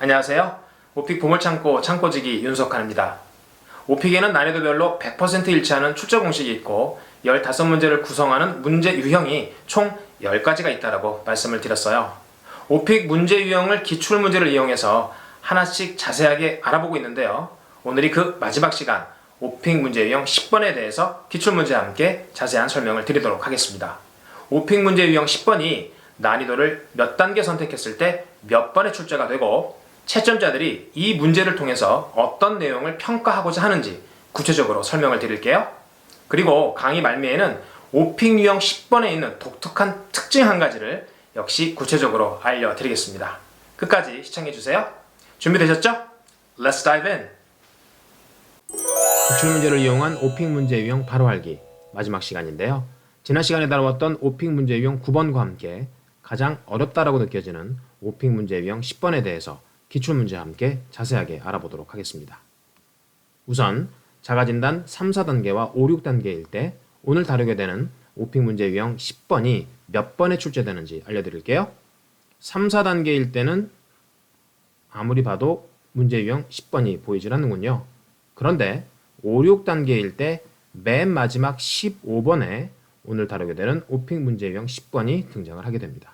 안녕하세요. 오픽 보물창고 창고지기 윤석환입니다. 오픽에는 난이도별로 100% 일치하는 출제 공식이 있고 15문제를 구성하는 문제 유형이 총 10가지가 있다고 말씀을 드렸어요. 오픽 문제 유형을 기출문제를 이용해서 하나씩 자세하게 알아보고 있는데요. 오늘이 그 마지막 시간 오픽 문제 유형 10번에 대해서 기출문제와 함께 자세한 설명을 드리도록 하겠습니다. 오픽 문제 유형 10번이 난이도를 몇 단계 선택했을 때 몇 번의 출제가 되고 채점자들이 이 문제를 통해서 어떤 내용을 평가하고자 하는지 구체적으로 설명을 드릴게요. 그리고 강의 말미에는 오픽 유형 10번에 있는 독특한 특징 한 가지를 역시 구체적으로 알려드리겠습니다. 끝까지 시청해주세요. 준비되셨죠? Let's dive in! 기출문제를 이용한 오픽 문제 유형 바로 알기 마지막 시간인데요. 지난 시간에 다루었던 오픽 문제 유형 9번과 함께 가장 어렵다라고 느껴지는 오픽 문제 유형 10번에 대해서 기출문제와 함께 자세하게 알아보도록 하겠습니다. 우선 자가진단 3, 4단계와 5, 6단계일 때 오늘 다루게 되는 오픽 문제 유형 10번이 몇 번에 출제되는지 알려드릴게요. 3, 4단계일 때는 아무리 봐도 문제 유형 10번이 보이질 않는군요. 그런데 5, 6단계일 때 맨 마지막 15번에 오늘 다루게 되는 오픽 문제 유형 10번이 등장을 하게 됩니다.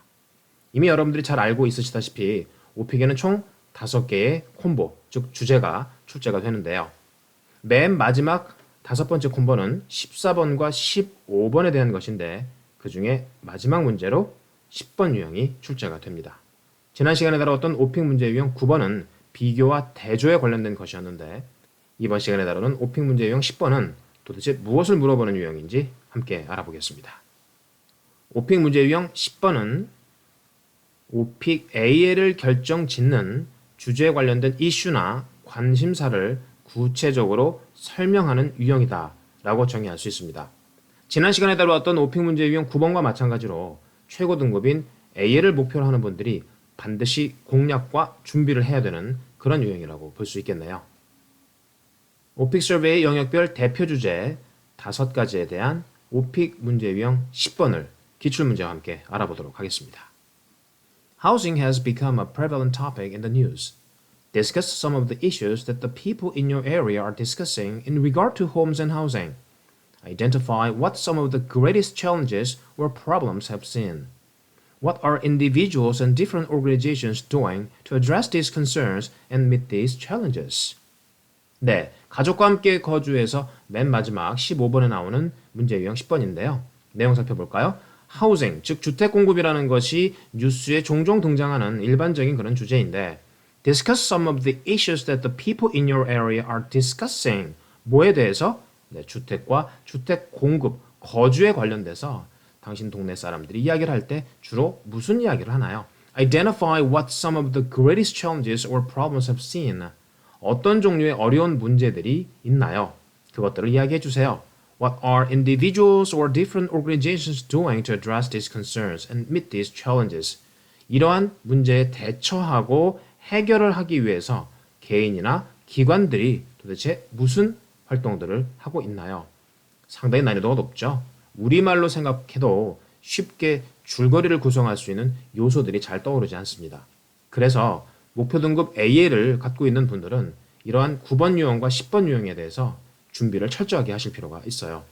이미 여러분들이 잘 알고 있으시다시피 오픽에는 총 5개의 콤보, 즉 주제가 출제가 되는데요. 맨 마지막 5번째 콤보는 14번과 15번에 대한 것인데 그 중에 마지막 문제로 10번 유형이 출제가 됩니다. 지난 시간에 다루었던 오픽 문제 유형 9번은 비교와 대조에 관련된 것이었는데 이번 시간에 다루는 오픽 문제 유형 10번은 도대체 무엇을 물어보는 유형인지 함께 알아보겠습니다. 오픽 문제 유형 10번은 오픽 AL을 결정짓는 주제에 관련된 이슈나 관심사를 구체적으로 설명하는 유형이다 라고 정의할 수 있습니다. 지난 시간에 다루었던 오픽 문제 유형 9번과 마찬가지로 최고 등급인 AL을 목표로 하는 분들이 반드시 공략과 준비를 해야 되는 그런 유형이라고 볼 수 있겠네요. 오픽 서베이 영역별 대표 주제 5가지에 대한 오픽 문제 유형 10번을 기출문제와 함께 알아보도록 하겠습니다. Housing has become a prevalent topic in the news. Discuss some of the issues that the people in your area are discussing in regard to homes and housing. Identify what some of the greatest challenges or problems have seen. What are individuals and different organizations doing to address these concerns and meet these challenges? 네, 가족과 함께 거주해서 맨 마지막 15번에 나오는 문제 유형 10번인데요. 내용 살펴볼까요? 하우징, 즉 주택 공급이라는 것이 뉴스에 종종 등장하는 일반적인 그런 주제인데 Discuss some of the issues that the people in your area are discussing. 뭐에 대해서? 네, 주택과 주택 공급, 거주에 관련돼서 당신 동네 사람들이 이야기를 할 때 주로 무슨 이야기를 하나요? Identify what some of the greatest challenges or problems have seen. 어떤 종류의 어려운 문제들이 있나요? 그것들을 이야기해 주세요. What are individuals or different organizations doing to address these concerns and meet these challenges? 이러한 문제에 대처하고 해결을 하기 위해서 개인이나 기관들이 도대체 무슨 활동들을 하고 있나요? 상당히 난이도가 높죠. 우리말로 생각해도 쉽게 줄거리를 구성할 수 있는 요소들이 잘 떠오르지 않습니다. 그래서 목표 등급 AL을 갖고 있는 분들은 이러한 9번 유형과 10번 유형에 대해서 준비를 철저하게 하실 필요가 있어요.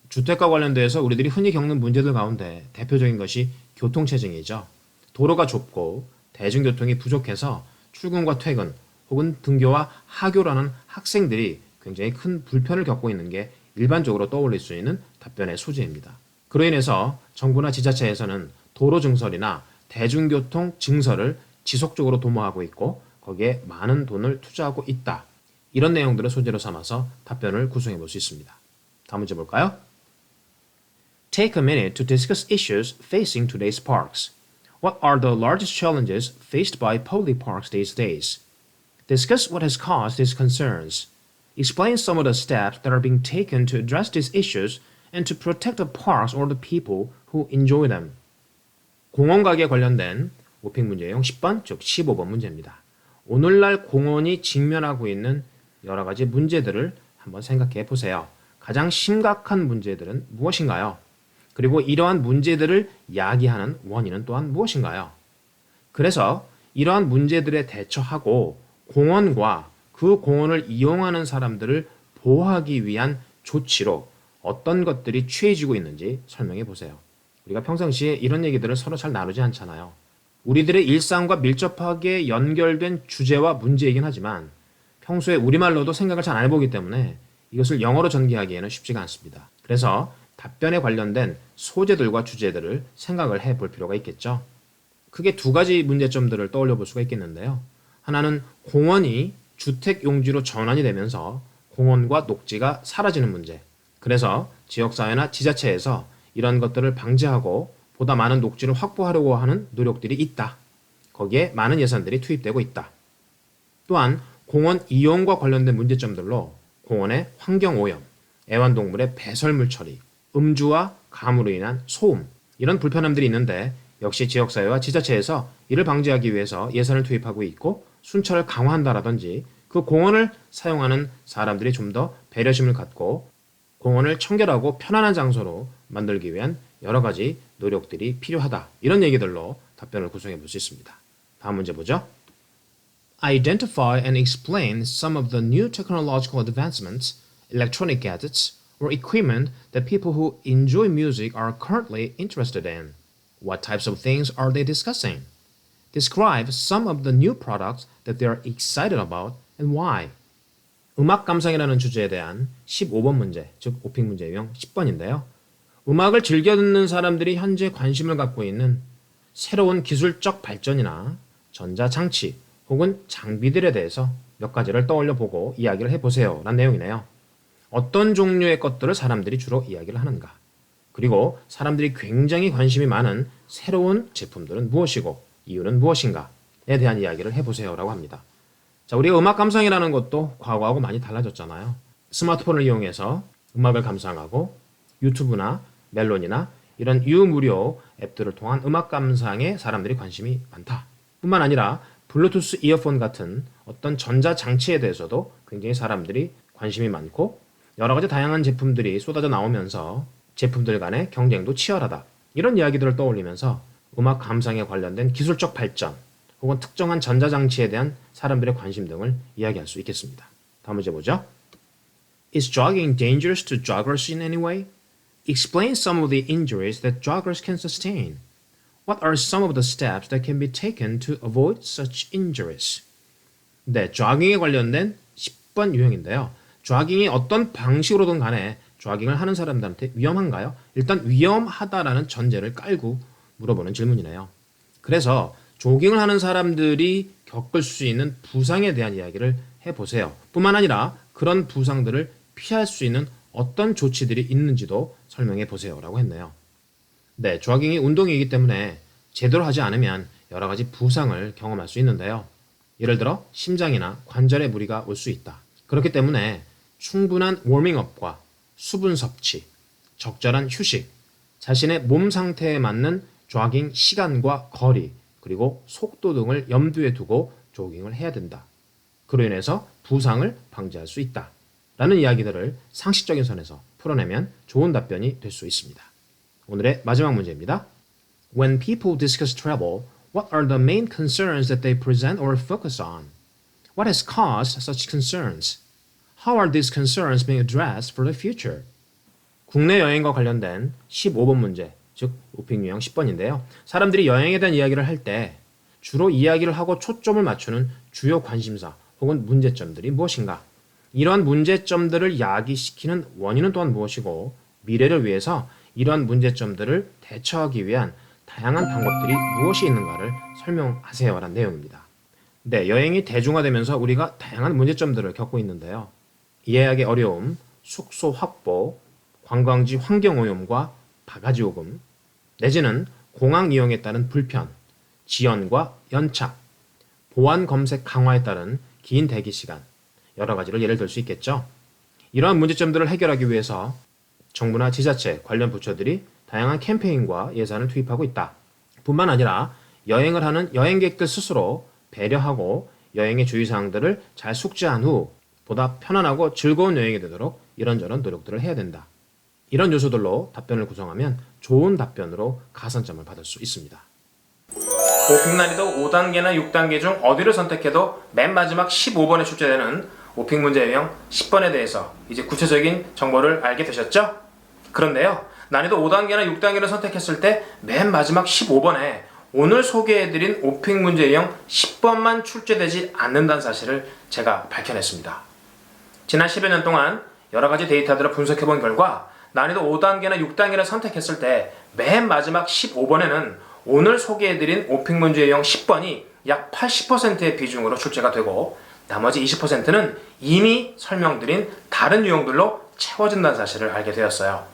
주택과 관련돼서 우리들이 흔히 겪는 문제들 가운데 대표적인 것이 교통체증이죠. 도로가 좁고 대중교통이 부족해서 출근과 퇴근 혹은 등교와 하교라는 학생들이 굉장히 큰 불편을 겪고 있는 게 일반적으로 떠올릴 수 있는 답변의 소재입니다. 그로 인해서 정부나 지자체에서는 도로 증설이나 대중교통 증설을 지속적으로 도모하고 있고 거기에 많은 돈을 투자하고 있다. 이런 내용들을 소재로 삼아서 답변을 구성해 볼 수 있습니다. 다음 문제 볼까요? Take a minute to discuss issues facing today's parks. What are the largest challenges faced by public parks these days? Discuss what has caused these concerns. Explain some of the steps that are being taken to address these issues and to protect the parks or the people who enjoy them. 공원가기에 관련된 오픽 문제형 10번, 즉 15번 문제입니다. 오늘날 공원이 직면하고 있는 여러 가지 문제들을 한번 생각해 보세요. 가장 심각한 문제들은 무엇인가요? 그리고 이러한 문제들을 야기하는 원인은 또한 무엇인가요? 그래서 이러한 문제들에 대처하고 공원과 그 공원을 이용하는 사람들을 보호하기 위한 조치로 어떤 것들이 취해지고 있는지 설명해 보세요. 우리가 평상시에 이런 얘기들을 서로 잘 나누지 않잖아요. 우리들의 일상과 밀접하게 연결된 주제와 문제이긴 하지만 평소에 우리말로도 생각을 잘 안 해보기 때문에 이것을 영어로 전개하기에는 쉽지가 않습니다. 그래서 답변에 관련된 소재들과 주제들을 생각을 해볼 필요가 있겠죠. 크게 두 가지 문제점들을 떠올려 볼 수가 있겠는데요. 하나는 공원이 주택 용지로 전환이 되면서 공원과 녹지가 사라지는 문제. 그래서 지역사회나 지자체에서 이런 것들을 방지하고 보다 많은 녹지를 확보하려고 하는 노력들이 있다. 거기에 많은 예산들이 투입되고 있다. 또한 공원 이용과 관련된 문제점들로 공원의 환경오염, 애완동물의 배설물 처리, 음주와 감으로 인한 소음, 이런 불편함들이 있는데 역시 지역사회와 지자체에서 이를 방지하기 위해서 예산을 투입하고 있고 순찰을 강화한다라든지 그 공원을 사용하는 사람들이 좀 더 배려심을 갖고 공원을 청결하고 편안한 장소로 만들기 위한 여러 가지 노력들이 필요하다. 이런 얘기들로 답변을 구성해 볼 수 있습니다. 다음 문제 보죠. Identify and explain some of the new technological advancements, electronic gadgets, or equipment that people who enjoy music are currently interested in. What types of things are they discussing? Describe some of the new products that they are excited about and why. 음악 감상이라는 주제에 대한 15번 문제, 즉 오픽 문제 유형 10번인데요. 음악을 즐겨 듣는 사람들이 현재 관심을 갖고 있는 새로운 기술적 발전이나 전자장치 혹은 장비들에 대해서 몇 가지를 떠올려 보고 이야기를 해보세요 라는 내용이네요. 어떤 종류의 것들을 사람들이 주로 이야기를 하는가? 그리고 사람들이 굉장히 관심이 많은 새로운 제품들은 무엇이고 이유는 무엇인가에 대한 이야기를 해보세요 라고 합니다. 자, 우리가 음악 감상이라는 것도 과거하고 많이 달라졌잖아요. 스마트폰을 이용해서 음악을 감상하고 유튜브나 멜론이나 이런 유무료 앱들을 통한 음악 감상에 사람들이 관심이 많다. 뿐만 아니라 블루투스 이어폰 같은 어떤 전자장치에 대해서도 굉장히 사람들이 관심이 많고 여러 가지 다양한 제품들이 쏟아져 나오면서 제품들 간의 경쟁도 치열하다. 이런 이야기들을 떠올리면서 음악 감상에 관련된 기술적 발전 혹은 특정한 전자장치에 대한 사람들의 관심 등을 이야기할 수 있겠습니다. 다음 문제 보죠. Is jogging dangerous to joggers in any way? Explain some of the injuries that joggers can sustain. What are some of the steps that can be taken to avoid such injuries? 네, 조깅에 관련된 10번 유형인데요. 조깅이 어떤 방식으로든 간에 조깅을 하는 사람들한테 위험한가요? 일단 위험하다라는 전제를 깔고 물어보는 질문이네요. 그래서 조깅을 하는 사람들이 겪을 수 있는 부상에 대한 이야기를 해보세요. 뿐만 아니라 그런 부상들을 피할 수 있는 어떤 조치들이 있는지도 설명해 보세요 라고 했네요. 네, 조깅이 운동이기 때문에 제대로 하지 않으면 여러 가지 부상을 경험할 수 있는데요. 예를 들어 심장이나 관절에 무리가 올 수 있다. 그렇기 때문에 충분한 워밍업과 수분 섭취, 적절한 휴식, 자신의 몸 상태에 맞는 조깅 시간과 거리, 그리고 속도 등을 염두에 두고 조깅을 해야 된다. 그로 인해서 부상을 방지할 수 있다. 라는 이야기들을 상식적인 선에서 풀어내면 좋은 답변이 될 수 있습니다. 오늘의 마지막 문제입니다. When people discuss travel, what are the main concerns that they present or focus on? What has caused such concerns? How are these concerns being addressed for the future? 국내 여행과 관련된 15번 문제, 즉 오픽 유형 10번인데요. 사람들이 여행에 대한 이야기를 할 때 주로 이야기를 하고 초점을 맞추는 주요 관심사 혹은 문제점들이 무엇인가? 이러한 문제점들을 야기시키는 원인은 또한 무엇이고 미래를 위해서 이러한 문제점들을 대처하기 위한 다양한 방법들이 무엇이 있는가를 설명하세요라는 내용입니다. 네, 여행이 대중화되면서 우리가 다양한 문제점들을 겪고 있는데요. 이해하기 어려움, 숙소 확보, 관광지 환경오염과 바가지 요금, 내지는 공항 이용에 따른 불편, 지연과 연착, 보안 검색 강화에 따른 긴 대기 시간, 여러 가지를 예를 들 수 있겠죠. 이러한 문제점들을 해결하기 위해서 정부나 지자체, 관련 부처들이 다양한 캠페인과 예산을 투입하고 있다. 뿐만 아니라 여행을 하는 여행객들 스스로 배려하고 여행의 주의사항들을 잘 숙지한 후 보다 편안하고 즐거운 여행이 되도록 이런저런 노력들을 해야 된다. 이런 요소들로 답변을 구성하면 좋은 답변으로 가산점을 받을 수 있습니다. 오픽 난이도 5단계나 6단계 중 어디를 선택해도 맨 마지막 15번에 출제되는 오픽 문제 유형 10번에 대해서 이제 구체적인 정보를 알게 되셨죠? 그런데요, 난이도 5단계나 6단계를 선택했을 때 맨 마지막 15번에 오늘 소개해드린 오픽 문제 유형 10번만 출제되지 않는다는 사실을 제가 밝혀냈습니다. 지난 10여 년 동안 여러 가지 데이터들을 분석해본 결과 난이도 5단계나 6단계를 선택했을 때 맨 마지막 15번에는 오늘 소개해드린 오픽 문제 유형 10번이 약 80%의 비중으로 출제가 되고 나머지 20%는 이미 설명드린 다른 유형들로 채워진다는 사실을 알게 되었어요.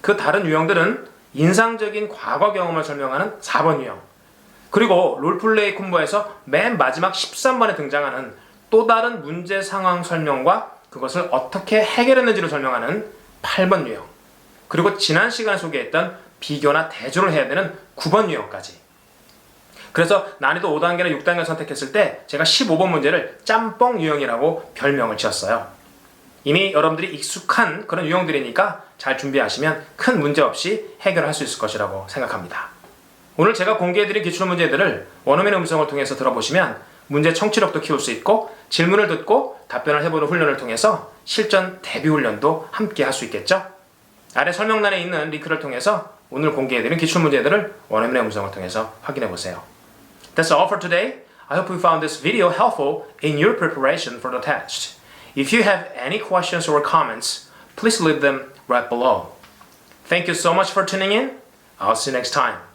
그 다른 유형들은 인상적인 과거 경험을 설명하는 4번 유형, 그리고 롤플레이 콤보에서 맨 마지막 13번에 등장하는 또 다른 문제 상황 설명과 그것을 어떻게 해결했는지를 설명하는 8번 유형, 그리고 지난 시간에 소개했던 비교나 대조를 해야 되는 9번 유형까지. 그래서 난이도 5단계나 6단계를 선택했을 때 제가 15번 문제를 짬뽕 유형이라고 별명을 지었어요. 이미 여러분들이 익숙한 그런 유형들이니까 잘 준비하시면 큰 문제 없이 해결할 수 있을 것이라고 생각합니다. 오늘 제가 공개해드린 기출문제들을 원어민의 음성을 통해서 들어보시면 문제 청취력도 키울 수 있고 질문을 듣고 답변을 해보는 훈련을 통해서 실전 대비 훈련도 함께 할 수 있겠죠? 아래 설명란에 있는 링크를 통해서 오늘 공개해드린 기출문제들을 원어민의 음성을 통해서 확인해보세요. That's all for today. I hope you found this video helpful in your preparation for the test. If you have any questions or comments, please leave them right below. Thank you so much for tuning in. I'll see you next time.